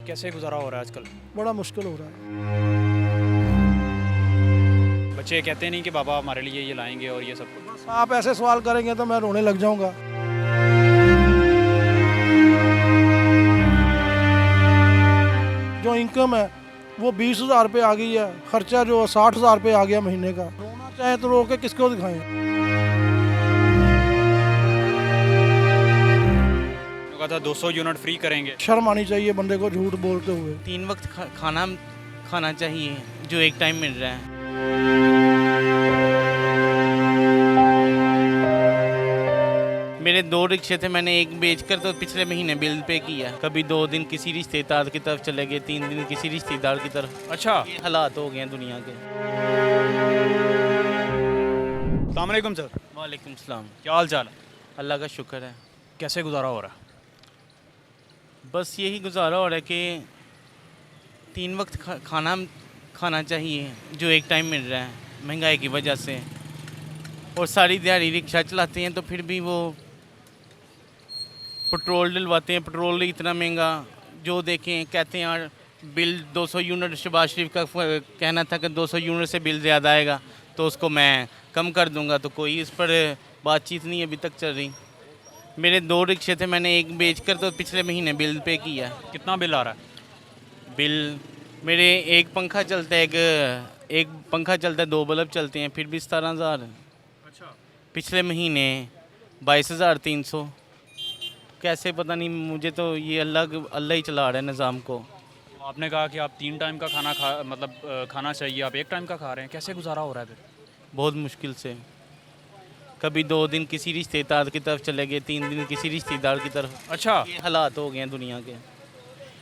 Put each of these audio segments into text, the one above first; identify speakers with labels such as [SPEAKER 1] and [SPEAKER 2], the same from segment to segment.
[SPEAKER 1] कैसे गुजारा हो रहा है आजकल?
[SPEAKER 2] बड़ा मुश्किल हो रहा है।
[SPEAKER 1] बच्चे कहते नहीं कि बाबा हमारे लिए ये लाएंगे और ये सब कुछ।
[SPEAKER 2] बस आप ऐसे सवाल करेंगे तो मैं रोने लग जाऊंगा। जो इनकम है वो 20,000 रुपये आ गई है, खर्चा जो 60,000 रुपये आ गया महीने का। रोना चाहे तो रो के किसको दिखाएं।
[SPEAKER 1] कहा था 200 यूनिट फ्री करेंगे।
[SPEAKER 2] शर्म आनी चाहिए बंदे को झूठ बोलते हुए।
[SPEAKER 3] 3 वक्त खाना खाना चाहिए जो एक टाइम मिल रहा है। मेरे 2 रिक्शे थे, मैंने एक बेचकर तो पिछले महीने बिल पे किया। कभी 2 दिन किसी रिश्तेदार की तरफ चले गए, 3 दिन किसी रिश्तेदार की तरफ।
[SPEAKER 1] अच्छा,
[SPEAKER 3] ये हालात हो गए हैं दुनिया के।
[SPEAKER 1] अस्सलाम वालेकुम सर।
[SPEAKER 3] वालेकुम सलाम।
[SPEAKER 1] क्या हाल चाल है?
[SPEAKER 3] अल्लाह का शुक्र है।
[SPEAKER 1] कैसे गुजारा हो रहा है?
[SPEAKER 3] बस यही गुजारा हो रहा है कि 3 वक्त खाना खाना चाहिए जो एक टाइम मिल रहा है महंगाई की वजह से। और सारी दिहाड़ी रिक्शा चलाते हैं तो फिर भी वो पेट्रोल डलवाते हैं, पेट्रोल इतना महंगा। जो देखें कहते हैं यार बिल 200 यूनिट, शहबाज शरीफ का कहना था कि 200 यूनिट से बिल ज़्यादा आएगा तो उसको मैं कम कर दूंगा, तो कोई इस पर बातचीत नहीं अभी तक चल रही। मेरे 2 रिक्शे थे, मैंने एक बेचकर तो पिछले महीने बिल पे किया।
[SPEAKER 1] कितना बिल आ रहा है?
[SPEAKER 3] बिल मेरे एक पंखा चलता है, एक पंखा चलता है, 2 बल्ब चलते हैं, फिर भी 17,000।
[SPEAKER 1] अच्छा,
[SPEAKER 3] पिछले महीने 22,300। कैसे पता नहीं, मुझे तो ये अल्लाह ही चला रहा है निज़ाम को।
[SPEAKER 1] आपने कहा कि आप 3 टाइम का खाना खाना चाहिए, आप 1 टाइम का खा रहे हैं। कैसे गुजारा हो रहा है फिर?
[SPEAKER 3] बहुत मुश्किल से। कभी 2 दिन किसी रिश्तेदार की तरफ चले गए, 3 दिन किसी रिश्तेदार की तरफ।
[SPEAKER 1] अच्छा,
[SPEAKER 3] ये हालात हो गए हैं दुनिया के।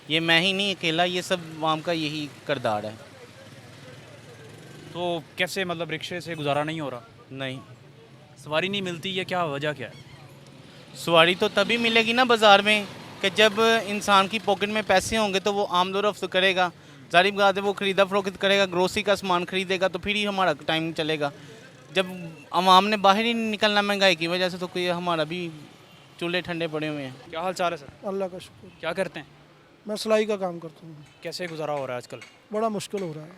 [SPEAKER 3] ये मैं ही नहीं अकेला, ये सब आवाम का यही किरदार है।
[SPEAKER 1] तो कैसे मतलब रिक्शे से गुजारा नहीं हो रहा?
[SPEAKER 3] नहीं,
[SPEAKER 1] सवारी नहीं मिलती, ये क्या वजह क्या है?
[SPEAKER 3] सवारी तो तभी मिलेगी ना बाज़ार में कि जब इंसान की पॉकेट में पैसे होंगे तो वो आमदोरफ्त करेगा। ज़ाहिर बात है, वो ख़रीदा फरोख्त करेगा, ग्रोसरी का सामान खरीदेगा, तो फिर ही हमारा टाइम चलेगा। जब आवाम ने बाहर ही नहीं निकलना महंगाई की वजह से, तो कोई हमारा भी चूल्हे ठंडे पड़े हुए हैं।
[SPEAKER 1] क्या हाल चाल है सर?
[SPEAKER 2] अल्लाह का शुक्र।
[SPEAKER 1] क्या करते हैं?
[SPEAKER 2] मैं सिलाई का काम करता हूँ।
[SPEAKER 1] कैसे गुजारा हो रहा है आजकल?
[SPEAKER 2] बड़ा मुश्किल हो रहा है,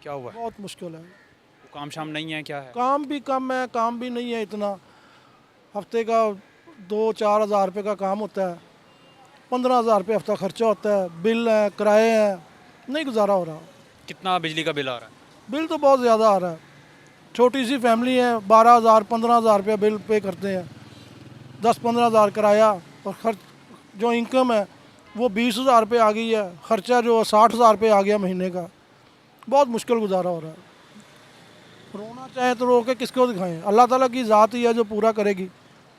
[SPEAKER 1] क्या हुआ है?
[SPEAKER 2] बहुत मुश्किल है।
[SPEAKER 1] काम शाम नहीं है, क्या है?
[SPEAKER 2] काम भी कम है, काम भी नहीं है इतना। हफ्ते का 2-4 हज़ार रुपये का काम होता है, 15,000 रुपये हफ्ता खर्चा होता है, बिल है, किराए हैं, नहीं गुजारा हो रहा।
[SPEAKER 1] कितना बिजली का बिल आ रहा है?
[SPEAKER 2] बिल तो बहुत ज़्यादा आ रहा है। छोटी सी फैमिली है, 12,000 15,000 रुपये बिल पे करते हैं, 10-15,000 किराया और खर्च। जो इनकम है वो 20,000 रुपये आ गई है, खर्चा जो 60,000 रुपये आ गया महीने का। बहुत मुश्किल गुजारा हो रहा है। रोना चाहे तो रो के किसको दिखाएं। अल्लाह ताला की ज़ात ही है जो पूरा करेगी,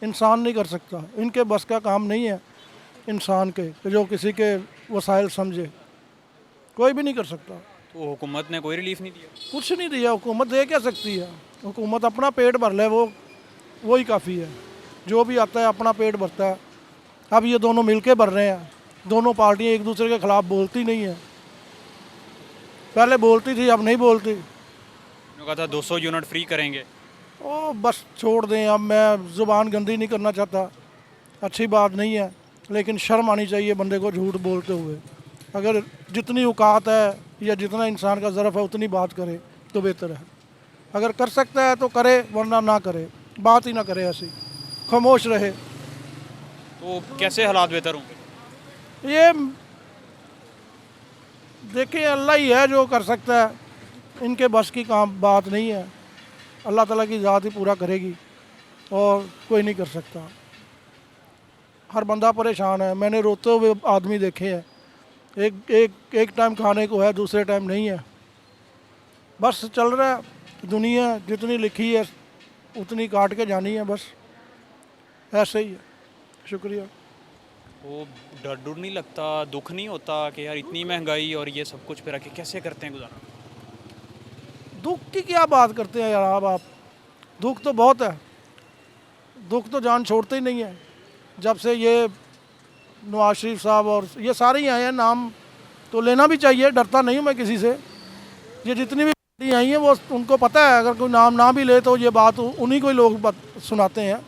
[SPEAKER 2] इंसान नहीं कर सकता। इनके बस का काम नहीं है इंसान के कि जो किसी के वसाइल समझे, कोई भी नहीं कर सकता।
[SPEAKER 1] तो हुकूमत ने कोई रिलीफ नहीं दिया?
[SPEAKER 2] कुछ नहीं दिया, हुकूमत दे क्या सकती है। हुकूमत अपना पेट भर ले, वो ही काफ़ी है। जो भी आता है अपना पेट भरता है। अब ये दोनों मिलके भर रहे हैं, दोनों पार्टियां एक दूसरे के ख़िलाफ़ बोलती नहीं है। पहले बोलती थी, अब नहीं बोलती।
[SPEAKER 1] कहा था 200 यूनिट फ्री करेंगे।
[SPEAKER 2] ओ बस छोड़ दें, अब मैं ज़ुबान गंदी नहीं करना चाहता, अच्छी बात नहीं है, लेकिन शर्म आनी चाहिए बंदे को झूठ बोलते हुए। अगर जितनी औकात है या जितना इंसान का ज़रफ़ है उतनी बात करे तो बेहतर है। अगर कर सकता है तो करे, वरना ना करे, बात ही ना करे, ऐसी खामोश रहे।
[SPEAKER 1] तो कैसे हालात बेहतर होंगे?
[SPEAKER 2] ये देखिए अल्लाह ही है जो कर सकता है, इनके बस की काम बात नहीं है। अल्लाह ताला की ज़ात ही पूरा करेगी और कोई नहीं कर सकता। हर बंदा परेशान है। मैंने रोते हुए आदमी देखे हैं। एक टाइम खाने को है, दूसरे टाइम नहीं है। बस चल रहा है, दुनिया जितनी लिखी है उतनी काट के जानी है, बस ऐसे ही है। शुक्रिया।
[SPEAKER 1] वो डर नहीं लगता, दुख नहीं होता कि यार इतनी महंगाई और ये सब कुछ पे रखे कैसे करते हैं गुजारा?
[SPEAKER 2] दुख की क्या बात करते हैं यार आप। दुख तो बहुत है, दुख तो जान छोड़ते ही नहीं है। जब से ये नवाज शरीफ साहब और ये सारे ही आए हैं, नाम तो लेना भी चाहिए, डरता नहीं हूँ मैं किसी से। ये जितनी भी पार्टी आई हैं वो उनको पता है, अगर कोई नाम ना भी ले तो ये बात उन्हीं को ही लोग सुनाते हैं।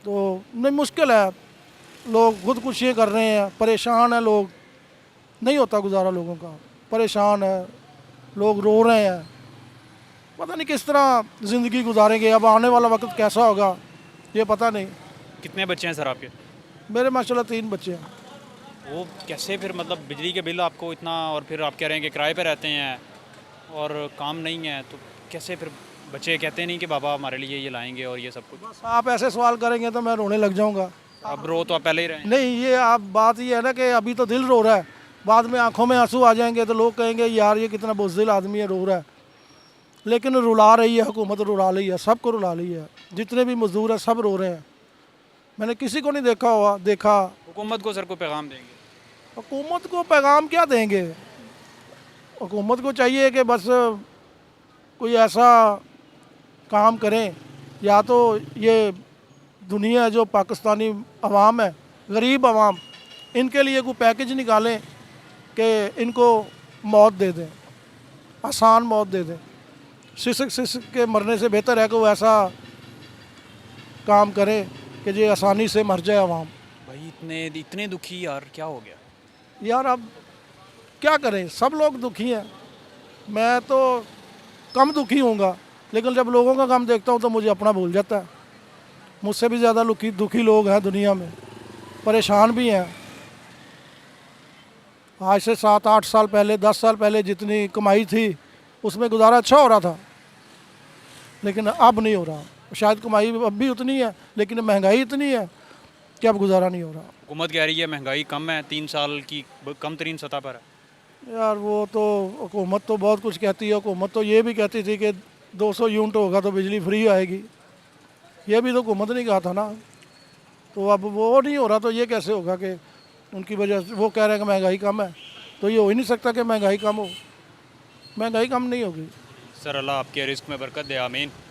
[SPEAKER 2] तो नहीं, मुश्किल है। लोग खुदकुशियाँ कर रहे हैं, परेशान हैं लोग, नहीं होता गुजारा लोगों का, परेशान है लोग, रो रहे हैं, पता नहीं किस तरह ज़िंदगी गुजारेंगे। अब आने वाला वक्त कैसा होगा ये पता नहीं।
[SPEAKER 1] कितने बच्चे हैं सर आपके?
[SPEAKER 2] मेरे माशाल्लाह 3 बच्चे हैं।
[SPEAKER 1] वो कैसे फिर, मतलब बिजली के बिल आपको इतना, और फिर आप कह रहे हैं कि किराए पे रहते हैं और काम नहीं है, तो कैसे फिर बच्चे कहते नहीं कि बाबा हमारे लिए ये लाएंगे और ये सब कुछ?
[SPEAKER 2] बस आप ऐसे सवाल करेंगे तो मैं रोने लग जाऊंगा।
[SPEAKER 1] अब रो तो आप पहले ही रहे हैं।
[SPEAKER 2] नहीं, ये आप बात ये है ना कि अभी तो दिल रो रहा है, बाद में आंखों में आंसू आ जाएंगे तो लोग कहेंगे यार ये कितना बुज़दिल आदमी है, रो रहा है। लेकिन रुला रही है हुकूमत, रुला रही है, सबको रुला रही है, जितने भी मजदूर हैं सब रो रहे हैं। मैंने किसी को नहीं देखा।
[SPEAKER 1] हुकूमत को सर को पैगाम देंगे?
[SPEAKER 2] हुकूमत को पैगाम क्या देंगे? हुकूमत को चाहिए कि बस कोई ऐसा काम करें, या तो ये दुनिया जो पाकिस्तानी अवाम है, गरीब अवाम, इनके लिए कोई पैकेज निकालें कि इनको मौत दे दें, आसान मौत दे दें। सिसक के मरने से बेहतर है कि वो ऐसा काम करें कि जो आसानी से मर जाए अवाम।
[SPEAKER 1] भाई इतने दुखी यार, क्या हो गया?
[SPEAKER 2] यार अब क्या करें, सब लोग दुखी हैं, मैं तो कम दुखी हूँगा, लेकिन जब लोगों का काम देखता हूँ तो मुझे अपना भूल जाता है। मुझसे भी ज़्यादा दुखी लोग हैं दुनिया में, परेशान भी हैं। आज से 7-8 साल पहले, 10 साल पहले जितनी कमाई थी उसमें गुजारा अच्छा हो रहा था, लेकिन अब नहीं हो रहा। शायद कमाई अब भी उतनी है, लेकिन महंगाई इतनी है कि अब गुजारा नहीं हो रहा।
[SPEAKER 1] हुकूमत कह रही है महंगाई कम है, 3 साल की कम तरीन सतह पर है।
[SPEAKER 2] यार वो तो हुकूमत तो बहुत कुछ कहती है। हुकूमत तो ये भी कहती थी कि 200 यूनिट होगा तो बिजली फ्री आएगी, ये भी तो हुकूमत ने कहा था ना। तो अब वो नहीं हो रहा तो ये कैसे होगा कि उनकी वजह से वो कह रहे हैं कि महंगाई कम है, तो ये हो ही नहीं सकता कि महंगाई कम हो। महंगाई कम नहीं होगी।
[SPEAKER 1] सर अल्लाह आपके रिस्क में बरकत दे, आमीन।